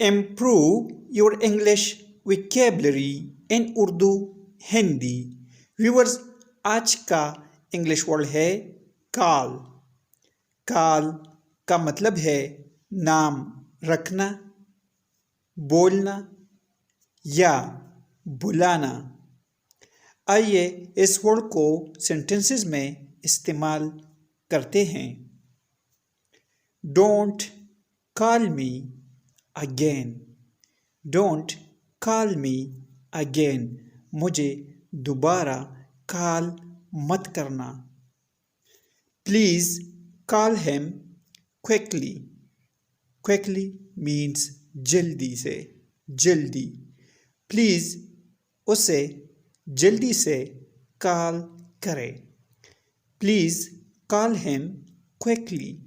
Improve your English vocabulary in Urdu Hindi. Viewers, आज का English word है काल। काल का मतलब है नाम रखना, बोलना या बुलाना। आइए इस वर्ड को सेंटेंसेस में इस्तेमाल करते हैं। Don't call me again. Don't call me again. मुझे दोबारा कॉल मत करना। Please call him quickly. Quickly means जल्दी से, जल्दी। प्लीज़ उसे जल्दी से कॉल करें। Please call him quickly.